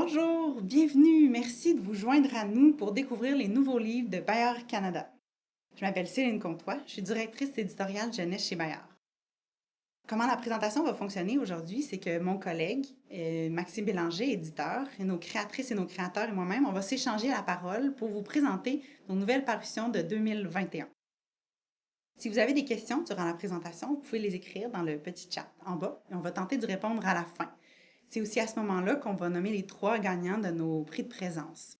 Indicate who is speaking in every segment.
Speaker 1: Bonjour, bienvenue, merci de vous joindre à nous pour découvrir les nouveaux livres de Bayard Canada. Je m'appelle Céline Comtois, je suis directrice éditoriale jeunesse chez Bayard. Comment la présentation va fonctionner aujourd'hui, c'est que mon collègue, Maxime Bélanger, éditeur, et nos créatrices et nos créateurs et moi-même, on va s'échanger la parole pour vous présenter nos nouvelles parutions de 2021. Si vous avez des questions durant la présentation, vous pouvez les écrire dans le petit chat en bas et on va tenter d'y répondre à la fin. C'est aussi à ce moment-là qu'on va nommer les 3 gagnants de nos prix de présence.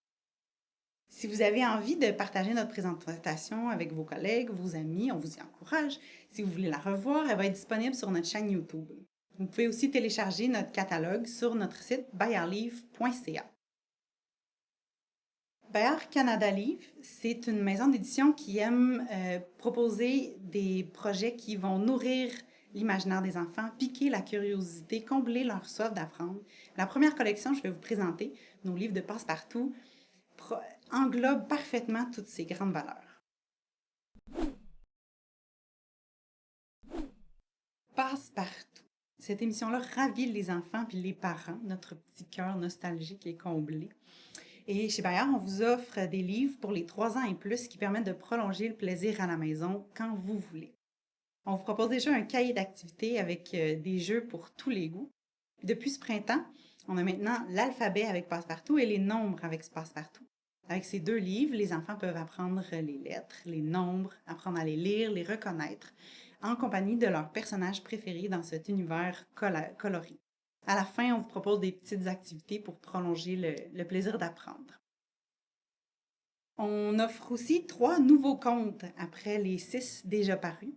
Speaker 1: Si vous avez envie de partager notre présentation avec vos collègues, vos amis, on vous y encourage. Si vous voulez la revoir, elle va être disponible sur notre chaîne YouTube. Vous pouvez aussi télécharger notre catalogue sur notre site bayardlivre.ca. Bayard Canada Livre, c'est une maison d'édition qui aime proposer des projets qui vont nourrir l'imaginaire des enfants, piquer la curiosité, combler leur soif d'apprendre. La première collection que je vais vous présenter, nos livres de passe-partout, englobe parfaitement toutes ces grandes valeurs. Passe-partout. Cette émission-là ravit les enfants puis les parents. Notre petit cœur nostalgique est comblé. Et chez Bayard, on vous offre des livres pour les 3 ans et plus qui permettent de prolonger le plaisir à la maison quand vous voulez. On vous propose déjà un cahier d'activités avec des jeux pour tous les goûts. Depuis ce printemps, on a maintenant l'alphabet avec Passepartout et les nombres avec Passepartout. Avec ces 2 livres, les enfants peuvent apprendre les lettres, les nombres, apprendre à les lire, les reconnaître, en compagnie de leurs personnages préférés dans cet univers coloré. À la fin, on vous propose des petites activités pour prolonger le plaisir d'apprendre. On offre aussi 3 nouveaux contes après les 6 déjà parus.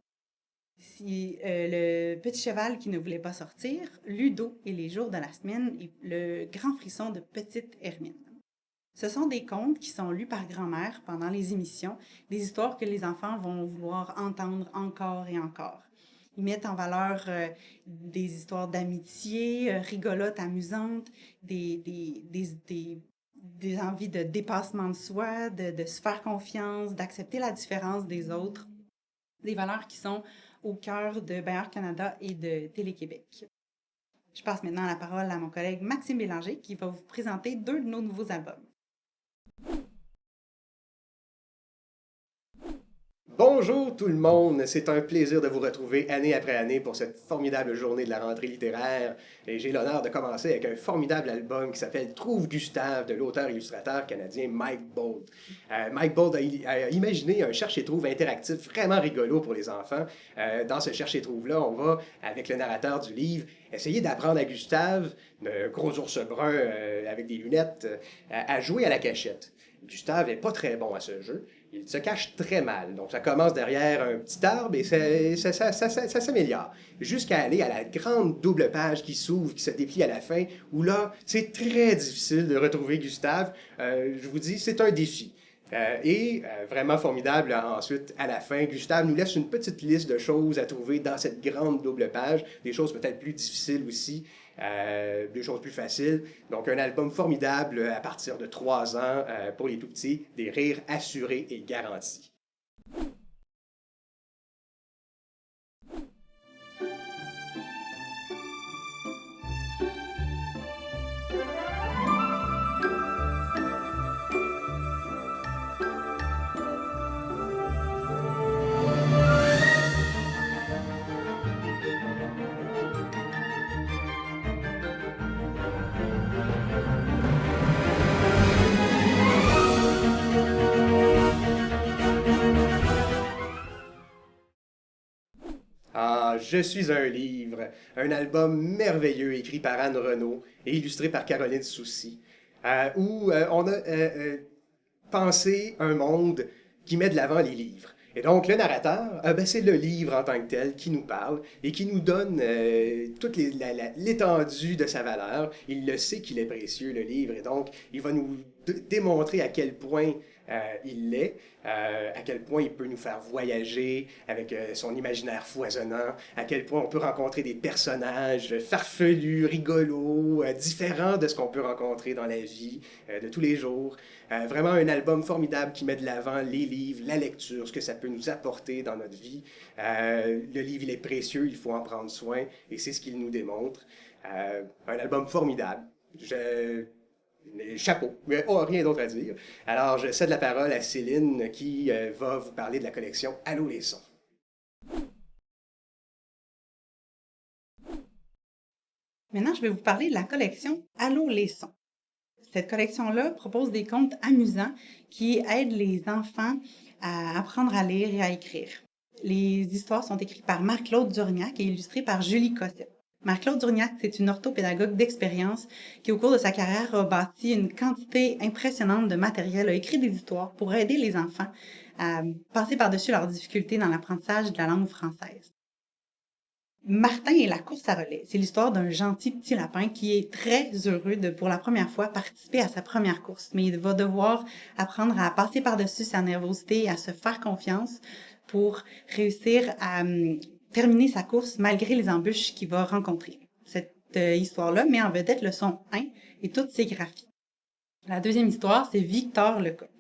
Speaker 1: Le petit cheval qui ne voulait pas sortir, Ludo et les jours de la semaine et le grand frisson de petite Hermine. Ce sont des contes qui sont lus par grand-mère pendant les émissions, des histoires que les enfants vont vouloir entendre encore et encore. Ils mettent en valeur des histoires d'amitié, rigolotes, amusantes, des envies de dépassement de soi, de se faire confiance, d'accepter la différence des autres. Des valeurs qui sont au cœur de Bayard Canada et de Télé-Québec. Je passe maintenant la parole à mon collègue Maxime Bélanger qui va vous présenter 2 de nos nouveaux albums.
Speaker 2: Bonjour tout le monde, c'est un plaisir de vous retrouver année après année pour cette formidable journée de la rentrée littéraire. Et j'ai l'honneur de commencer avec un formidable album qui s'appelle Trouve Gustave de l'auteur-illustrateur canadien Mike Bold. Mike Bold a imaginé un cherche-et-trouve interactif vraiment rigolo pour les enfants. Dans ce cherche-et-trouve-là, on va, avec le narrateur du livre, essayer d'apprendre à Gustave, un gros ours brun avec des lunettes, à jouer à la cachette. Gustave n'est pas très bon à ce jeu. Il se cache très mal. Donc, ça commence derrière un petit arbre et ça s'améliore. Jusqu'à aller à la grande double page qui s'ouvre, qui se déplie à la fin, où là, c'est très difficile de retrouver Gustave. Je vous dis, c'est un défi. Vraiment formidable, ensuite, à la fin, Gustave nous laisse une petite liste de choses à trouver dans cette grande double page, des choses peut-être plus difficiles aussi, des choses plus faciles. Donc, un album formidable à partir de 3 ans pour les tout-petits, des rires assurés et garantis. Ah, Je suis un livre, un album merveilleux écrit par Anne Renaud et illustré par Caroline Soucy, où on a pensé un monde qui met de l'avant les livres. Et donc, le narrateur, c'est le livre en tant que tel qui nous parle et qui nous donne toute l'étendue de sa valeur. Il le sait qu'il est précieux, le livre, et donc, il va nous démontrer à quel point il l'est, à quel point il peut nous faire voyager avec son imaginaire foisonnant, à quel point on peut rencontrer des personnages farfelus, rigolos, différents de ce qu'on peut rencontrer dans la vie de tous les jours. Vraiment un album formidable qui met de l'avant les livres, la lecture, ce que ça peut nous apporter dans notre vie. Le livre, il est précieux, il faut en prendre soin, et c'est ce qu'il nous démontre. Un album formidable. Chapeau, oh, rien d'autre à dire. Alors, je cède la parole à Céline qui va vous parler de la collection Allô les sons.
Speaker 1: Maintenant, je vais vous parler de la collection Allô les sons. Cette collection-là propose des contes amusants qui aident les enfants à apprendre à lire et à écrire. Les histoires sont écrites par Marc-Claude Durignac et illustrées par Julie Cossette. Marc-Claude Durignac, c'est une orthopédagogue d'expérience qui, au cours de sa carrière, a bâti une quantité impressionnante de matériel, a écrit des histoires pour aider les enfants à passer par-dessus leurs difficultés dans l'apprentissage de la langue française. Martin et la course à relais, c'est l'histoire d'un gentil petit lapin qui est très heureux de, pour la première fois, participer à sa première course, mais il va devoir apprendre à passer par-dessus sa nervosité et à se faire confiance pour réussir à terminer sa course malgré les embûches qu'il va rencontrer. Cette histoire-là met en vedette le son 1 et toutes ses graphies. La deuxième histoire, c'est Victor le coq.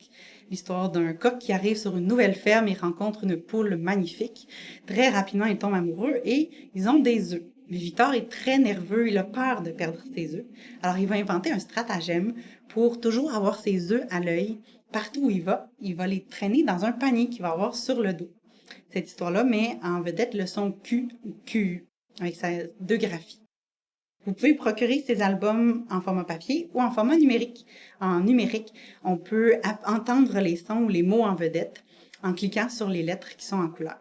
Speaker 1: L'histoire d'un coq qui arrive sur une nouvelle ferme et rencontre une poule magnifique. Très rapidement, il tombe amoureux et ils ont des œufs. Mais Victor est très nerveux, il a peur de perdre ses œufs. Alors, il va inventer un stratagème pour toujours avoir ses œufs à l'œil. Partout où il va les traîner dans un panier qu'il va avoir sur le dos. Cette histoire-là met en vedette le son Q ou QU avec ses deux graphies. Vous pouvez procurer ces albums en format papier ou en format numérique. En numérique, on peut entendre les sons ou les mots en vedette en cliquant sur les lettres qui sont en couleur.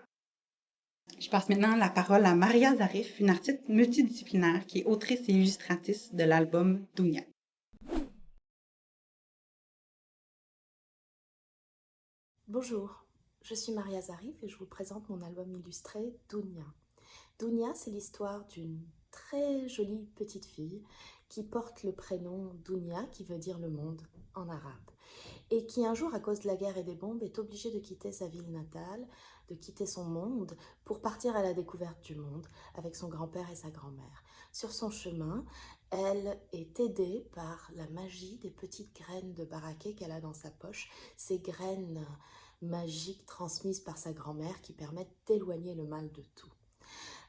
Speaker 1: Je passe maintenant la parole à Maria Zarif, une artiste multidisciplinaire qui est autrice et illustratrice de l'album Dounia.
Speaker 3: Bonjour, je suis Maria Zarif et je vous présente mon album illustré Dounia. Dounia, c'est l'histoire d'une très jolie petite fille qui porte le prénom Dounia, qui veut dire le monde en arabe, et qui un jour, à cause de la guerre et des bombes, est obligée de quitter sa ville natale, de quitter son monde pour partir à la découverte du monde avec son grand-père et sa grand-mère. Sur son chemin, elle est aidée par la magie des petites graines de baraquet qu'elle a dans sa poche, ces graines magiques transmises par sa grand-mère qui permettent d'éloigner le mal de tout.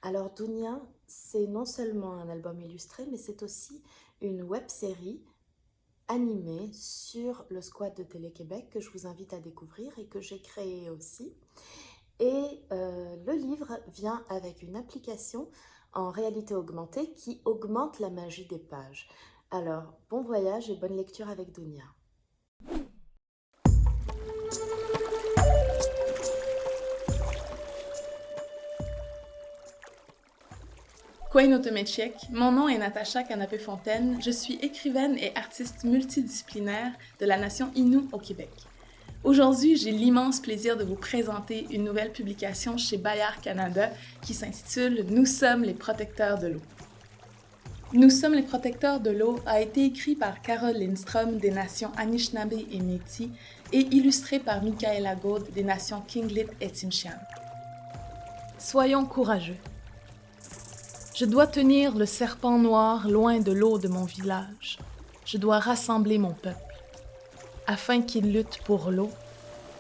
Speaker 3: Alors Dounia, c'est non seulement un album illustré, mais c'est aussi une web-série animée sur le squat de Télé-Québec que je vous invite à découvrir et que j'ai créé aussi. Et le livre vient avec une application en réalité augmentée qui augmente la magie des pages. Alors, bon voyage et bonne lecture avec Dounia.
Speaker 4: Kwei-no-Tomechek, mon nom est Natacha Canapé-Fontaine, je suis écrivaine et artiste multidisciplinaire de la nation Innu au Québec. Aujourd'hui, j'ai l'immense plaisir de vous présenter une nouvelle publication chez Bayard Canada qui s'intitule « Nous sommes les protecteurs de l'eau ». « Nous sommes les protecteurs de l'eau » a été écrit par Carole Lindstrom des nations Anishinaabe et Métis et illustré par Michaela Gaud des nations Tlingit et Tsimshian. Soyons courageux. Je dois tenir le serpent noir loin de l'eau de mon village. Je dois rassembler mon peuple, afin qu'il lutte pour l'eau,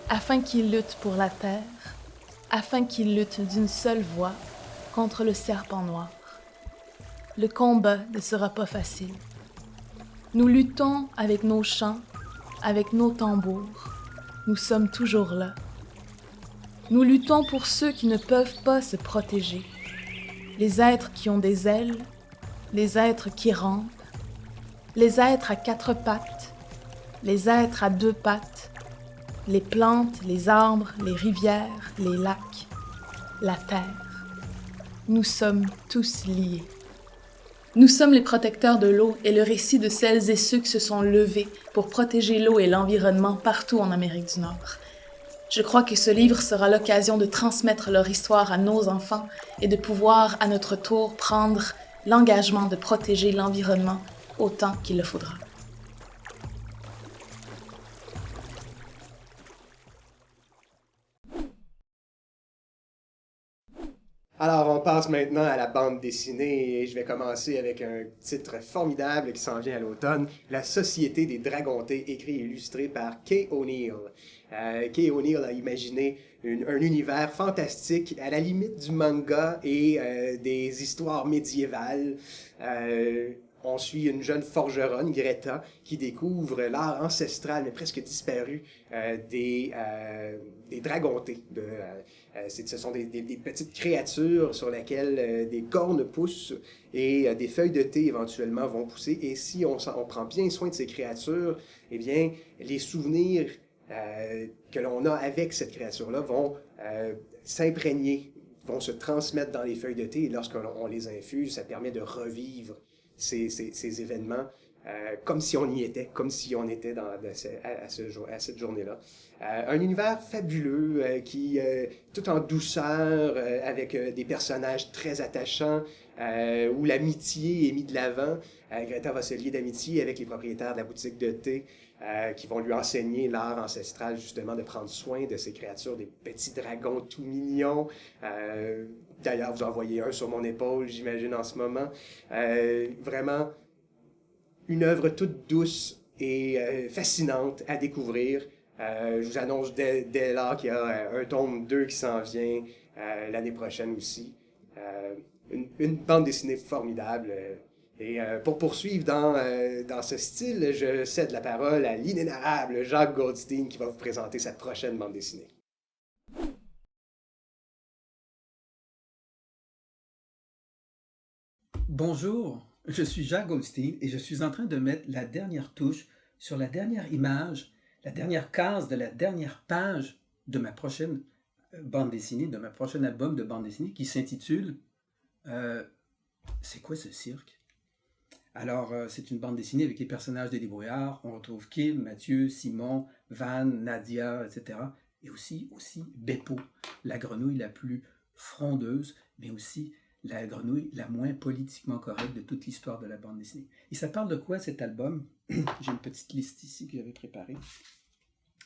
Speaker 4: afin qu'il lutte pour la terre, afin qu'il lutte d'une seule voix contre le serpent noir. Le combat ne sera pas facile. Nous luttons avec nos chants, avec nos tambours. Nous sommes toujours là. Nous luttons pour ceux qui ne peuvent pas se protéger. Les êtres qui ont des ailes, les êtres qui rampent, les êtres à quatre pattes, les êtres à deux pattes, les plantes, les arbres, les rivières, les lacs, la terre. Nous sommes tous liés. Nous sommes les protecteurs de l'eau et le récit de celles et ceux qui se sont levés pour protéger l'eau et l'environnement partout en Amérique du Nord. Je crois que ce livre sera l'occasion de transmettre leur histoire à nos enfants et de pouvoir, à notre tour, prendre l'engagement de protéger l'environnement autant qu'il le faudra.
Speaker 2: Alors, on passe maintenant à la bande dessinée et je vais commencer avec un titre formidable qui s'en vient à l'automne, La Société des Dragontés, écrit et illustré par Kay O'Neill. Kay O'Neill a imaginé un univers fantastique à la limite du manga et des histoires médiévales. On suit une jeune forgeronne, Greta, qui découvre l'art ancestral, mais presque disparu, des dragontés. Ce sont des petites créatures sur lesquelles des cornes poussent et des feuilles de thé éventuellement vont pousser. Et si on prend bien soin de ces créatures, eh bien, les souvenirs que l'on a avec cette créature-là vont s'imprégner, vont se transmettre dans les feuilles de thé. Et lorsqu'on les infuse, ça permet de revivre ces événements comme si on y était, comme si on était à cette journée-là. Un univers fabuleux tout en douceur, avec des personnages très attachants, où l'amitié est mise de l'avant. Greta va se lier d'amitié avec les propriétaires de la boutique de thé, qui vont lui enseigner l'art ancestral, justement, de prendre soin de ces créatures, des petits dragons tout mignons. D'ailleurs, vous en voyez un sur mon épaule, j'imagine, en ce moment. Vraiment, une œuvre toute douce et fascinante à découvrir. Je vous annonce dès lors qu'il y a un tome 2 qui s'en vient l'année prochaine aussi. Une bande dessinée formidable. Pour poursuivre dans ce style, je cède la parole à l'inénarrable Jacques Goldstein qui va vous présenter sa prochaine bande dessinée.
Speaker 5: Bonjour, je suis Jacques Goldstein et je suis en train de mettre la dernière touche sur la dernière image, la dernière case de la dernière page de ma prochaine bande dessinée, de ma prochain album de bande dessinée qui s'intitule C'est quoi ce cirque? Alors, c'est une bande dessinée avec les personnages des débrouillards. On retrouve Kim, Mathieu, Simon, Van, Nadia, etc. Et aussi Beppo, la grenouille la plus frondeuse, mais aussi la grenouille la moins politiquement correcte de toute l'histoire de la bande dessinée. Et ça parle de quoi cet album? J'ai une petite liste ici que j'avais préparée.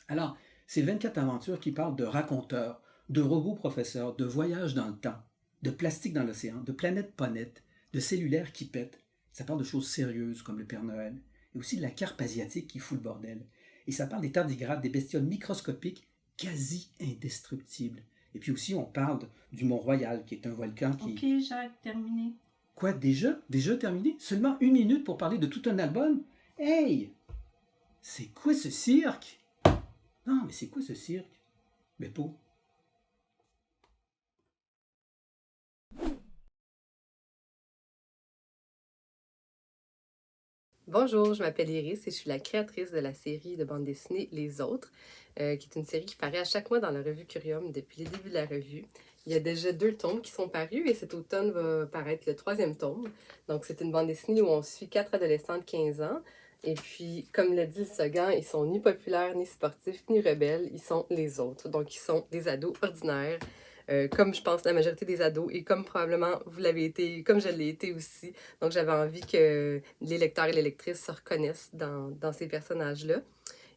Speaker 5: Alors, c'est 24 aventures qui parlent de raconteurs, de robots professeurs, de voyages dans le temps, de plastique dans l'océan, de planètes pas nettes, de cellulaires qui pètent. Ça parle de choses sérieuses comme le Père Noël, et aussi de la carpe asiatique qui fout le bordel. Et ça parle des tardigrades, des bestioles microscopiques quasi indestructibles. Et puis aussi, on parle du Mont-Royal, qui est un volcan qui...
Speaker 6: Ok, Jacques, terminé.
Speaker 5: Quoi, déjà? Déjà terminé? Seulement 1 minute pour parler de tout un album? Hey! C'est quoi ce cirque? Non, mais c'est quoi ce cirque? Beppo.
Speaker 7: Bonjour, je m'appelle Iris et je suis la créatrice de la série de bande dessinée Les Autres, qui est une série qui paraît à chaque mois dans la revue Curium depuis le début de la revue. Il y a déjà 2 tomes qui sont parus et cet automne va paraître le 3e tome. Donc c'est une bande dessinée où on suit 4 adolescents de 15 ans. Et puis, comme le dit le slogan, ils sont ni populaires, ni sportifs, ni rebelles, ils sont les autres. Donc ils sont des ados ordinaires. Comme je pense la majorité des ados et comme probablement vous l'avez été, comme je l'ai été aussi. Donc j'avais envie que les lecteurs et les lectrices se reconnaissent dans ces personnages-là.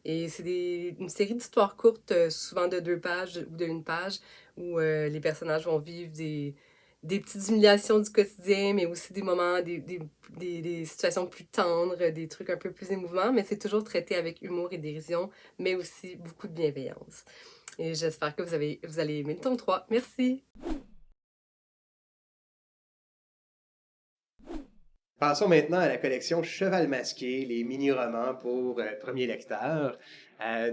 Speaker 7: Et c'est une série d'histoires courtes, souvent de 2 pages ou de 1 page, où les personnages vont vivre des petites humiliations du quotidien, mais aussi des moments, des situations plus tendres, des trucs un peu plus émouvants, mais c'est toujours traité avec humour et dérision, mais aussi beaucoup de bienveillance. Et j'espère que vous allez aimer le tome 3. Merci!
Speaker 2: Passons maintenant à la collection Cheval masqué, les mini-romans pour premiers lecteurs.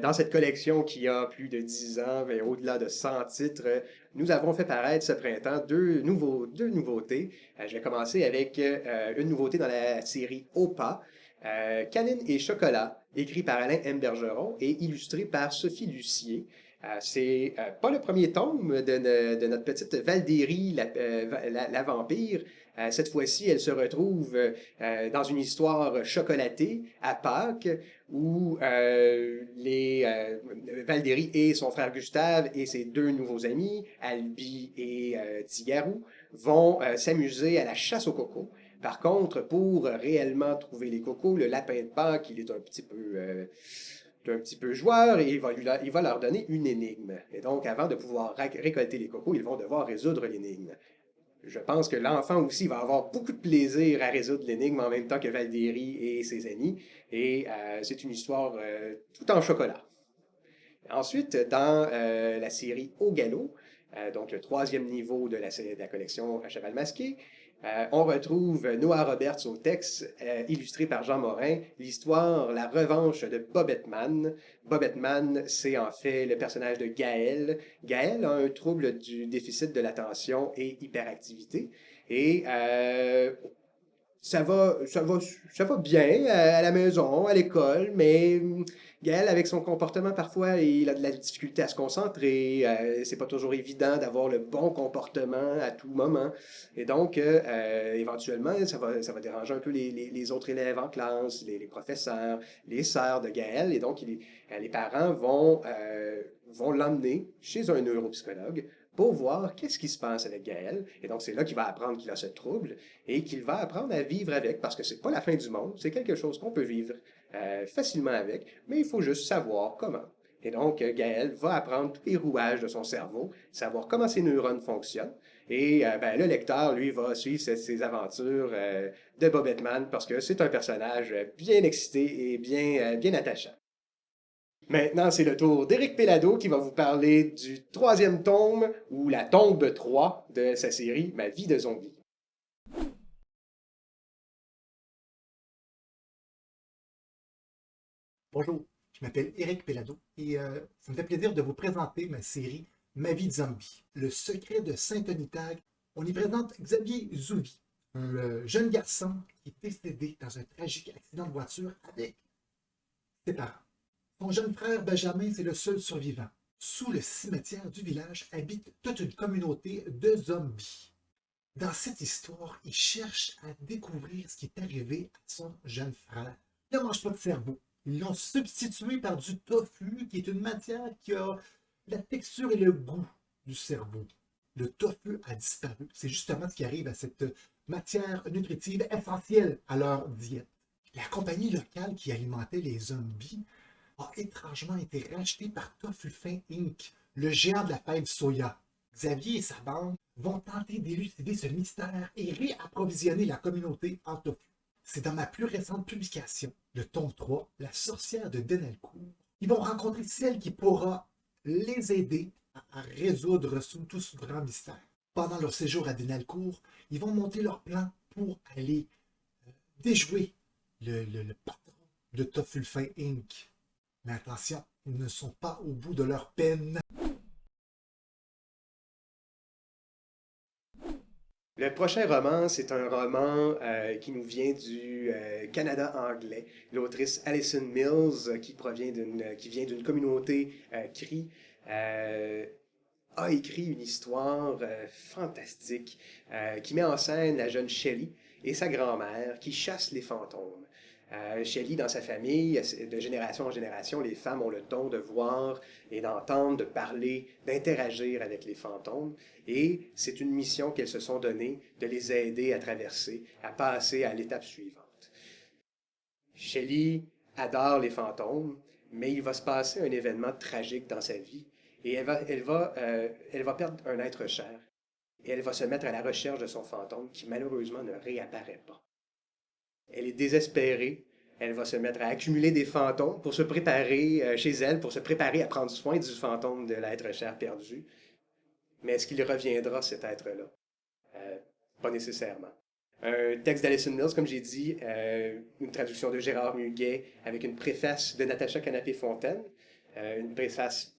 Speaker 2: Dans cette collection qui a plus de 10 ans, mais au-delà de 100 titres, nous avons fait paraître ce printemps deux nouveautés. Je vais commencer avec une nouveauté dans la série Opa, Canine et chocolat, écrit par Alain M. Bergeron et illustré par Sophie Lucier. C'est pas le premier tome de notre petite Valdérie, la vampire. Cette fois-ci, elle se retrouve dans une histoire chocolatée à Pâques où Valdérie et son frère Gustave et ses 2 nouveaux amis, Albi et Tigarou, vont s'amuser à la chasse aux cocos. Par contre, pour réellement trouver les cocos, le lapin de Pâques, il est un petit peu joueur et il va leur donner une énigme. Et donc, avant de pouvoir récolter les cocos, ils vont devoir résoudre l'énigme. Je pense que l'enfant aussi va avoir beaucoup de plaisir à résoudre l'énigme en même temps que Valdérie et ses amis. Et c'est une histoire tout en chocolat. Ensuite, dans la série Au galop, donc le 3e niveau de la collection à Cheval masqué, On retrouve Noah Roberts au texte, illustré par Jean Morin, l'histoire La revanche de Bobetman. Bobetman, c'est en fait le personnage de Gaël. Gaël a un trouble du déficit de l'attention et hyperactivité. Et ça va bien à la maison, à l'école, mais Gaël, avec son comportement, parfois, il a de la difficulté à se concentrer. C'est pas toujours évident d'avoir le bon comportement à tout moment. Et donc, éventuellement, ça va déranger un peu les autres élèves en classe, les professeurs, les sœurs de Gaël. Et donc, les parents vont l'emmener chez un neuropsychologue pour voir qu'est-ce qui se passe avec Gaël. Et donc, c'est là qu'il va apprendre qu'il a ce trouble et qu'il va apprendre à vivre avec, parce que c'est pas la fin du monde, c'est quelque chose qu'on peut vivre facilement avec, mais il faut juste savoir comment. Et donc, Gaël va apprendre tous les rouages de son cerveau, savoir comment ses neurones fonctionnent. Et le lecteur, lui, va suivre ses aventures de Bobetman parce que c'est un personnage bien excité et bien attachant. Maintenant, c'est le tour d'Éric Pellado qui va vous parler du 3e tome, ou la tombe 3 de sa série Ma vie de zombie.
Speaker 6: Bonjour, je m'appelle Éric Pellado et ça me fait plaisir de vous présenter ma série Ma vie de zombie, le secret de Saint-Onitag. On y présente Xavier Zouvi, un jeune garçon qui est décédé dans un tragique accident de voiture avec ses parents. Son jeune frère Benjamin, c'est le seul survivant. Sous le cimetière du village habite toute une communauté de zombies. Dans cette histoire, il cherche à découvrir ce qui est arrivé à son jeune frère. Il ne mange pas de cerveau. Ils l'ont substitué par du tofu, qui est une matière qui a la texture et le goût du cerveau. Le tofu a disparu. C'est justement ce qui arrive à cette matière nutritive essentielle à leur diète. La compagnie locale qui alimentait les zombies a étrangement été racheté par Tofu Fin Inc., le géant de la fève soya. Xavier et sa bande vont tenter d'élucider ce mystère et réapprovisionner la communauté en tofu. C'est dans ma plus récente publication, le tome 3, La sorcière de Denelcourt. Ils vont rencontrer celle qui pourra les aider à résoudre tout ce grand mystère. Pendant leur séjour à Denelcourt, ils vont monter leur plan pour aller déjouer le patron de Tofu Fin Inc. Mais attention, ils ne sont pas au bout de leur peine.
Speaker 2: Le prochain roman, c'est un roman qui nous vient du Canada anglais. L'autrice Alison Mills, qui vient d'une communauté Cree, a écrit une histoire fantastique qui met en scène la jeune Shelley et sa grand-mère qui chassent les fantômes. Shelley, dans sa famille, de génération en génération, les femmes ont le don de voir et d'entendre, de parler, d'interagir avec les fantômes. Et c'est une mission qu'elles se sont donnée de les aider à traverser, à passer à l'étape suivante. Shelley adore les fantômes, mais il va se passer un événement tragique dans sa vie et elle va perdre un être cher. Et elle va se mettre à la recherche de son fantôme qui malheureusement ne réapparaît pas. Elle est désespérée. Elle va se mettre à accumuler des fantômes pour se préparer chez elle, pour se préparer à prendre soin du fantôme de l'être cher perdu. Mais est-ce qu'il reviendra, cet être-là? Pas nécessairement. Un texte d'Alison Mills, comme j'ai dit, une traduction de Gérard Muguet avec une préface de Natacha Canapé-Fontaine. Une préface,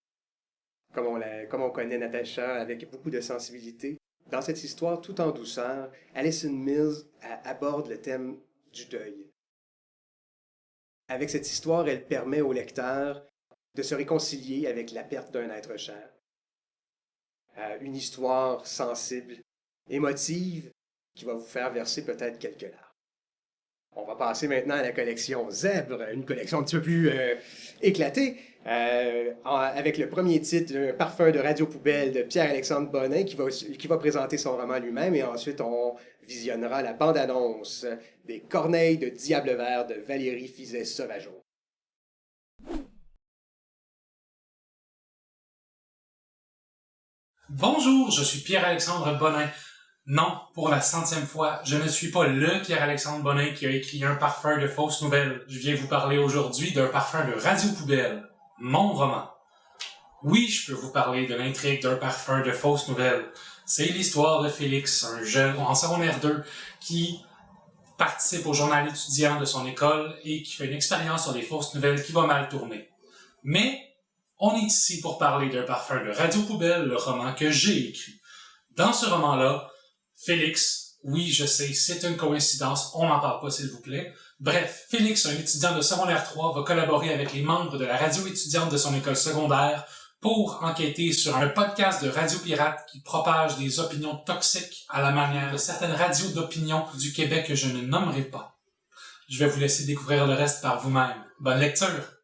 Speaker 2: comme on connaît Natacha, avec beaucoup de sensibilité. Dans cette histoire, tout en douceur, Alison Mills aborde le thème du deuil. Avec cette histoire, elle permet au lecteur de se réconcilier avec la perte d'un être cher. Une histoire sensible, émotive, qui va vous faire verser peut-être quelques larmes. On va passer maintenant à la collection Zèbre, une collection un petit peu plus éclatée, avec le premier titre, Un parfum de radio-poubelle de Pierre-Alexandre Bonin, qui va présenter son roman lui-même, et ensuite on visionnera la bande-annonce des Corneilles de Diable Vert de Valérie Fizet-Sauvageau.
Speaker 8: Bonjour, je suis Pierre-Alexandre Bonin. Non, pour la 100e fois, je ne suis pas le Pierre-Alexandre Bonin qui a écrit un parfum de fausses nouvelles. Je viens vous parler aujourd'hui d'un parfum de radio-poubelle, mon roman. Oui, je peux vous parler de l'intrigue d'un parfum de fausses nouvelles. C'est l'histoire de Félix, un jeune en secondaire 2 qui participe au journal étudiant de son école et qui fait une expérience sur les fausses nouvelles qui va mal tourner. Mais on est ici pour parler d'un parfum de Radio Poubelle, le roman que j'ai écrit. Dans ce roman-là, Félix, oui, je sais, c'est une coïncidence, on n'en parle pas s'il vous plaît. Bref, Félix, un étudiant de secondaire 3, va collaborer avec les membres de la radio étudiante de son école secondaire pour enquêter sur un podcast de radio pirate qui propage des opinions toxiques à la manière de certaines radios d'opinion du Québec que je ne nommerai pas. Je vais vous laisser découvrir le reste par vous-même. Bonne lecture!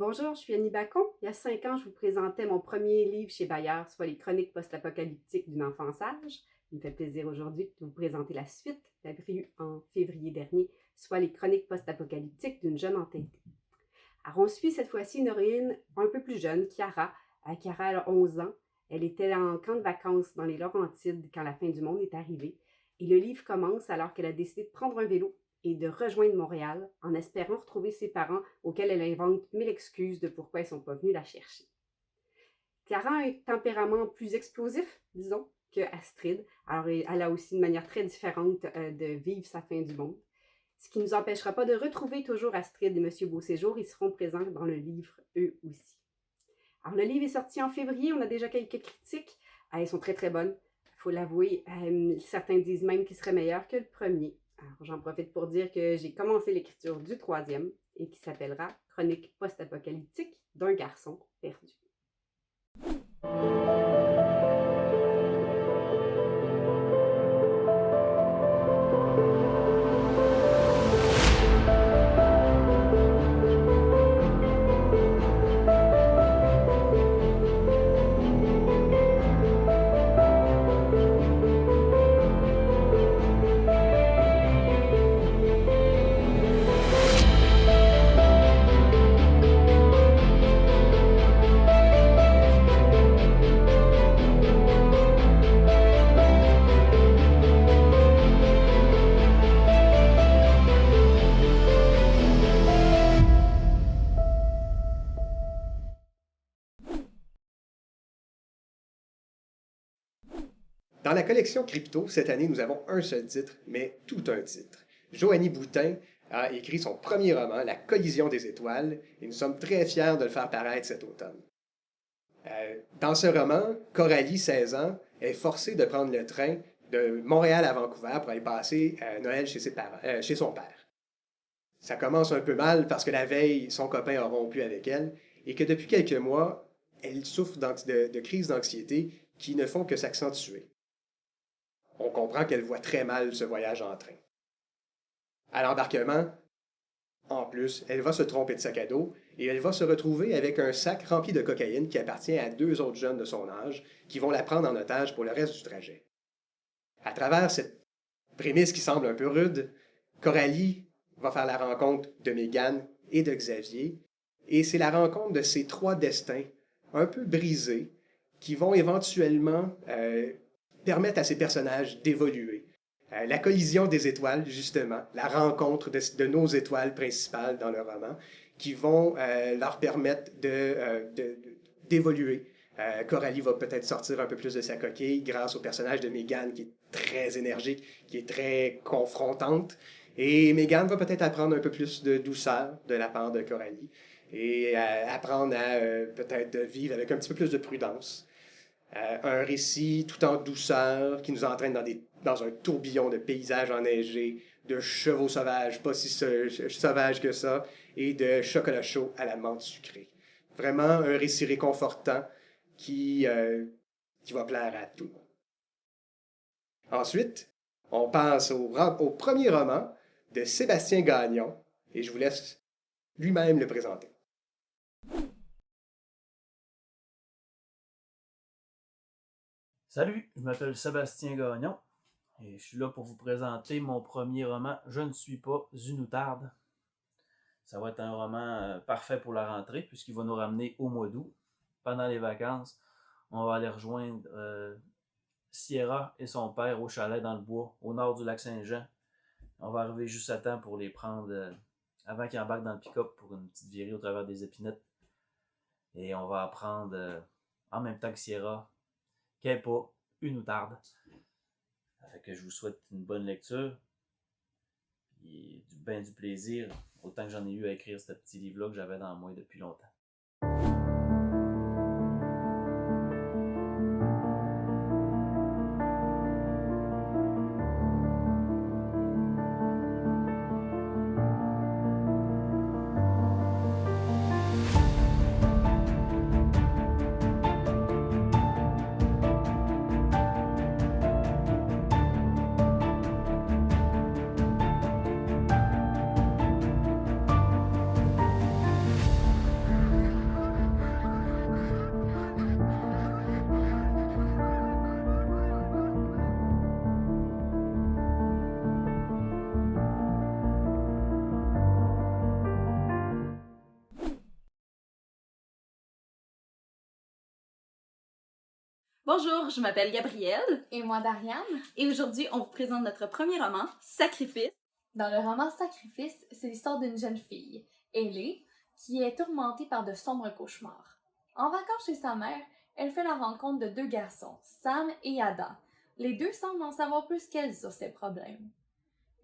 Speaker 9: Bonjour, je suis Annie Bacon. Il y a 5 ans, je vous présentais mon premier livre chez Bayard, soit les chroniques post-apocalyptiques d'une enfant sage. Il me fait plaisir aujourd'hui de vous présenter la suite, paru en février dernier, soit les chroniques post-apocalyptiques d'une jeune entêtée. Alors, on suit cette fois-ci une héroïne un peu plus jeune, Chiara. Chiara a 11 ans. Elle était en camp de vacances dans les Laurentides quand la fin du monde est arrivée. Et le livre commence alors qu'elle a décidé de prendre un vélo et de rejoindre Montréal en espérant retrouver ses parents auxquels elle invente 1000 excuses de pourquoi ils ne sont pas venus la chercher. Clara a un tempérament plus explosif, disons, que Astrid. Alors, elle a aussi une manière très différente de vivre sa fin du monde. Ce qui ne nous empêchera pas de retrouver toujours Astrid et Monsieur Beauséjour. Ils seront présents dans le livre, eux aussi. Alors, le livre est sorti en février. On a déjà quelques critiques. Elles sont très, très bonnes. Il faut l'avouer. Certains disent même qu'il serait meilleur que le premier. Alors, j'en profite pour dire que j'ai commencé l'écriture du 3e et qui s'appellera « Chronique post-apocalyptique d'un garçon perdu ».
Speaker 2: Dans la collection Crypto, cette année, nous avons un seul titre, mais tout un titre. Joanie Boutin a écrit son premier roman, La collision des étoiles, et nous sommes très fiers de le faire paraître cet automne. Dans ce roman, Coralie, 16 ans, est forcée de prendre le train de Montréal à Vancouver pour aller passer Noël chez son père. Ça commence un peu mal parce que la veille, son copain a rompu avec elle et que depuis quelques mois, elle souffre de crises d'anxiété qui ne font que s'accentuer. On comprend qu'elle voit très mal ce voyage en train. À l'embarquement, en plus, elle va se tromper de sac à dos et elle va se retrouver avec un sac rempli de cocaïne qui appartient à 2 autres jeunes de son âge qui vont la prendre en otage pour le reste du trajet. À travers cette prémisse qui semble un peu rude, Coralie va faire la rencontre de Mégane et de Xavier, et c'est la rencontre de ces 3 destins un peu brisés qui vont éventuellement permettre à ces personnages d'évoluer. La collision des étoiles, justement, la rencontre de nos étoiles principales dans le roman, qui vont leur permettre d'évoluer. Coralie va peut-être sortir un peu plus de sa coquille grâce au personnage de Mégane, qui est très énergique, qui est très confrontante. Et Mégane va peut-être apprendre un peu plus de douceur de la part de Coralie et apprendre à peut-être vivre avec un petit peu plus de prudence. Un récit tout en douceur qui nous entraîne dans un tourbillon de paysages enneigés, de chevaux sauvages, pas si sauvages que ça, et de chocolat chaud à la menthe sucrée. Vraiment un récit réconfortant qui va plaire à tout le monde. Ensuite, On passe au premier roman de Sébastien Gagnon, et je vous laisse lui-même le présenter.
Speaker 10: Salut, je m'appelle Sébastien Gagnon et je suis là pour vous présenter mon premier roman Je ne suis pas une outarde. Ça va être un roman parfait pour la rentrée puisqu'il va nous ramener au mois d'août. Pendant les vacances, on va aller rejoindre Sierra et son père au chalet dans le bois, au nord du lac Saint-Jean. On va arriver juste à temps pour les prendre avant qu'ils embarquent dans le pick-up pour une petite virée au travers des épinettes. Et on va apprendre en même temps que Sierra qu'elle n'est pas une outarde. Fait que je vous souhaite une bonne lecture et du plaisir, autant que j'en ai eu à écrire ce petit livre-là que j'avais dans moi depuis longtemps.
Speaker 11: Bonjour, je m'appelle Gabrielle.
Speaker 12: Et moi, Dariane.
Speaker 11: Et aujourd'hui, on vous présente notre premier roman, Sacrifice.
Speaker 12: Dans le roman Sacrifice, c'est l'histoire d'une jeune fille, Ellie, qui est tourmentée par de sombres cauchemars. En vacances chez sa mère, elle fait la rencontre de 2 garçons, Sam et Adam. Les deux semblent en savoir plus qu'elle sur ses problèmes.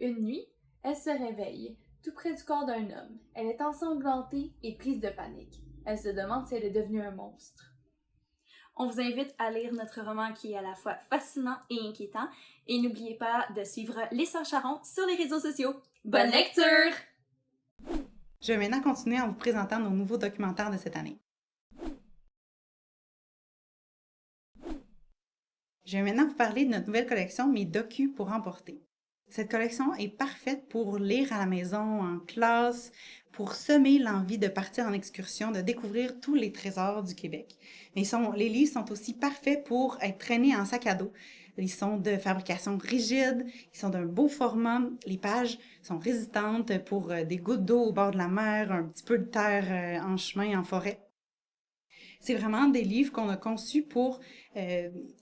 Speaker 12: Une nuit, elle se réveille, tout près du corps d'un homme. Elle est ensanglantée et prise de panique. Elle se demande si elle est devenue un monstre.
Speaker 11: On vous invite à lire notre roman qui est à la fois fascinant et inquiétant. Et n'oubliez pas de suivre Les Sœurs Charon sur les réseaux sociaux. Bonne lecture!
Speaker 1: Je vais maintenant continuer en vous présentant nos nouveaux documentaires de cette année. Je vais maintenant vous parler de notre nouvelle collection Mes docus pour emporter. Cette collection est parfaite pour lire à la maison, en classe, pour semer l'envie de partir en excursion, de découvrir tous les trésors du Québec. Mais les livres sont aussi parfaits pour être traînés en sac à dos. Ils sont de fabrication rigide, ils sont d'un beau format, les pages sont résistantes pour des gouttes d'eau au bord de la mer, un petit peu de terre en chemin, en forêt. C'est vraiment des livres qu'on a conçus pour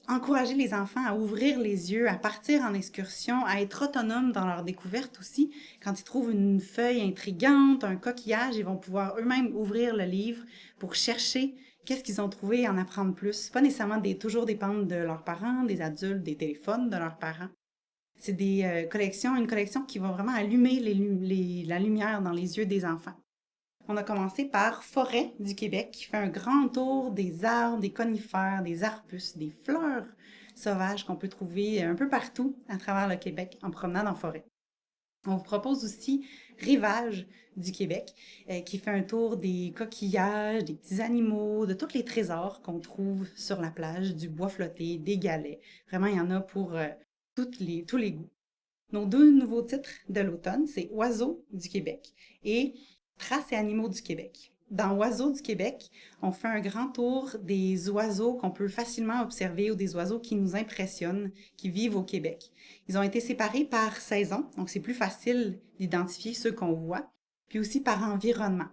Speaker 1: encourager les enfants à ouvrir les yeux, à partir en excursion, à être autonomes dans leur découverte aussi. Quand ils trouvent une feuille intrigante, un coquillage, ils vont pouvoir eux-mêmes ouvrir le livre pour chercher qu'est-ce qu'ils ont trouvé et en apprendre plus. Pas nécessairement toujours dépendre de leurs parents, des adultes, des téléphones de leurs parents. C'est une collection qui va vraiment allumer la lumière dans les yeux des enfants. On a commencé par Forêt du Québec, qui fait un grand tour des arbres, des conifères, des arbustes, des fleurs sauvages qu'on peut trouver un peu partout à travers le Québec en promenade en forêt. On vous propose aussi Rivage du Québec, qui fait un tour des coquillages, des petits animaux, de tous les trésors qu'on trouve sur la plage, du bois flotté, des galets. Vraiment, il y en a pour tous les goûts. Nos 2 nouveaux titres de l'automne, c'est Oiseaux du Québec et Traces et animaux du Québec. Dans Oiseaux du Québec, on fait un grand tour des oiseaux qu'on peut facilement observer ou des oiseaux qui nous impressionnent, qui vivent au Québec. Ils ont été séparés par saison, donc c'est plus facile d'identifier ceux qu'on voit, puis aussi par environnement.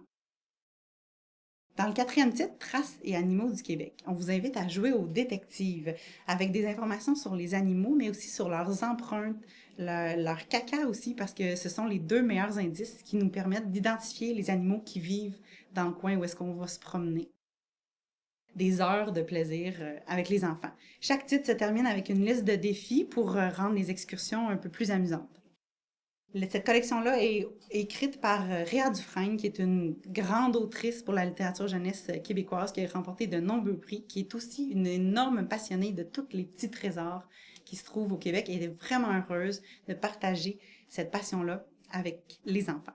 Speaker 1: Dans le 4e titre, Traces et animaux du Québec, on vous invite à jouer aux détectives avec des informations sur les animaux, mais aussi sur leurs empreintes, leur caca aussi, parce que ce sont les 2 meilleurs indices qui nous permettent d'identifier les animaux qui vivent dans le coin où est-ce qu'on va se promener. Des heures de plaisir avec les enfants. Chaque titre se termine avec une liste de défis pour rendre les excursions un peu plus amusantes. Cette collection-là est écrite par Réa Dufresne, qui est une grande autrice pour la littérature jeunesse québécoise, qui a remporté de nombreux prix, qui est aussi une énorme passionnée de tous les petits trésors qui se trouvent au Québec et elle est vraiment heureuse de partager cette passion-là avec les enfants.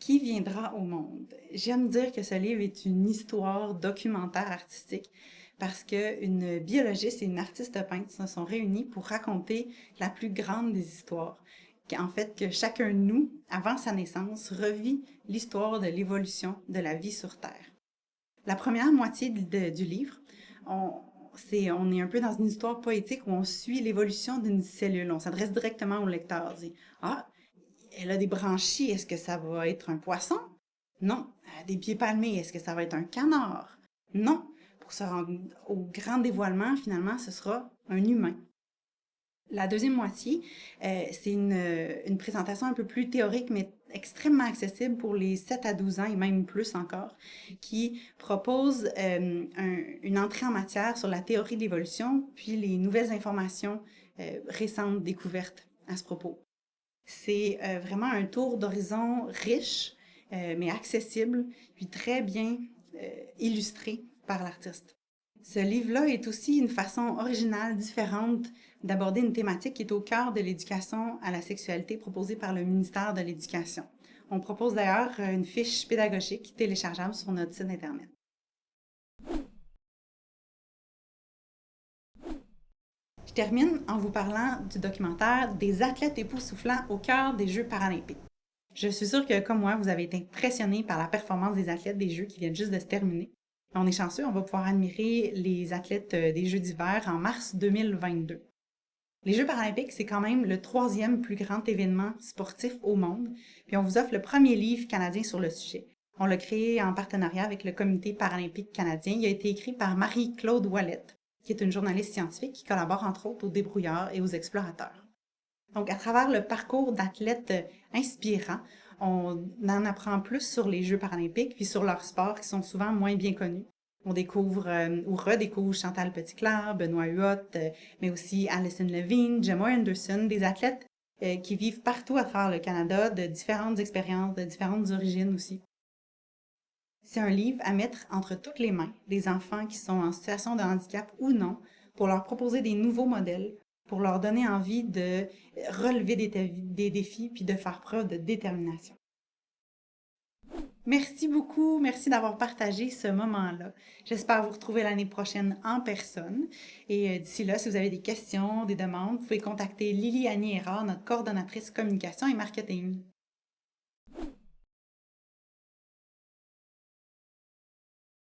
Speaker 1: Qui viendra au monde? J'aime dire que ce livre est une histoire documentaire artistique parce qu'une biologiste et une artiste peintre se sont réunis pour raconter la plus grande des histoires. En fait, que chacun de nous, avant sa naissance, revit l'histoire de l'évolution de la vie sur Terre. La première moitié du livre, on est un peu dans une histoire poétique où on suit l'évolution d'une cellule. On s'adresse directement au lecteur. On dit « Ah, elle a des branchies, est-ce que ça va être un poisson? Non. Elle a des pieds palmés, est-ce que ça va être un canard? Non. Pour se rendre au grand dévoilement, finalement, ce sera un humain. » La deuxième moitié, c'est une présentation un peu plus théorique, mais extrêmement accessible pour les 7 à 12 ans et même plus encore, qui propose une entrée en matière sur la théorie de l'évolution, puis les nouvelles informations récentes découvertes à ce propos. C'est vraiment un tour d'horizon riche, mais accessible, puis très bien illustré par l'artiste. Ce livre-là est aussi une façon originale, différente d'aborder une thématique qui est au cœur de l'éducation à la sexualité proposée par le ministère de l'Éducation. On propose d'ailleurs une fiche pédagogique téléchargeable sur notre site Internet. Je termine en vous parlant du documentaire « Des athlètes époustouflants au cœur des Jeux paralympiques ». Je suis sûre que, comme moi, vous avez été impressionnés par la performance des athlètes des Jeux qui viennent juste de se terminer. On est chanceux, on va pouvoir admirer les athlètes des Jeux d'hiver en mars 2022. Les Jeux paralympiques, c'est quand même le 3e plus grand événement sportif au monde, puis on vous offre le premier livre canadien sur le sujet. On l'a créé en partenariat avec le Comité paralympique canadien. Il a été écrit par Marie-Claude Ouellette, qui est une journaliste scientifique qui collabore entre autres aux débrouillards et aux explorateurs. Donc, à travers le parcours d'athlètes inspirants, on en apprend plus sur les Jeux paralympiques puis sur leurs sports qui sont souvent moins bien connus. On découvre ou redécouvre Chantal Petitclerc, Benoît Huot, mais aussi Alison Levine, Gemma Anderson, des athlètes qui vivent partout à travers le Canada, de différentes expériences, de différentes origines aussi. C'est un livre à mettre entre toutes les mains des enfants qui sont en situation de handicap ou non, pour leur proposer des nouveaux modèles, pour leur donner envie de relever des défis puis de faire preuve de détermination. Merci beaucoup, merci d'avoir partagé ce moment-là. J'espère vous retrouver l'année prochaine en personne. Et d'ici là, si vous avez des questions, des demandes, vous pouvez contacter Lily Annie Hérard, notre coordonnatrice communication et marketing.